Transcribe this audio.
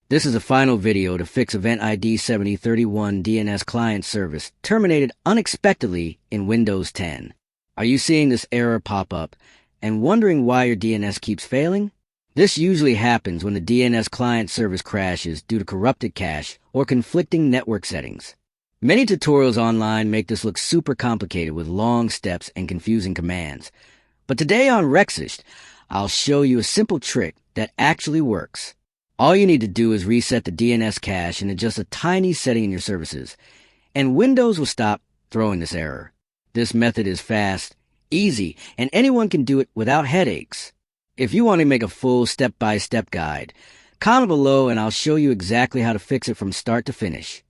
This is a final video to fix event ID 7031 DNS Client service terminated unexpectedly in Windows 10. Are you seeing this error pop up and wondering why your DNS keeps failing? This usually happens when the DNS Client service crashes due to corrupted cache or conflicting network settings. Many tutorials online make this look super complicated with long steps and confusing commands. But today on Registry, I'll show you a simple trick that actually works. All you need to do is reset the DNS cache and adjust a tiny setting in your services, and Windows will stop throwing this error. This method is fast, easy, and anyone can do it without headaches. If you want to make a full step-by-step guide, comment below and I'll show you exactly how to fix it from start to finish.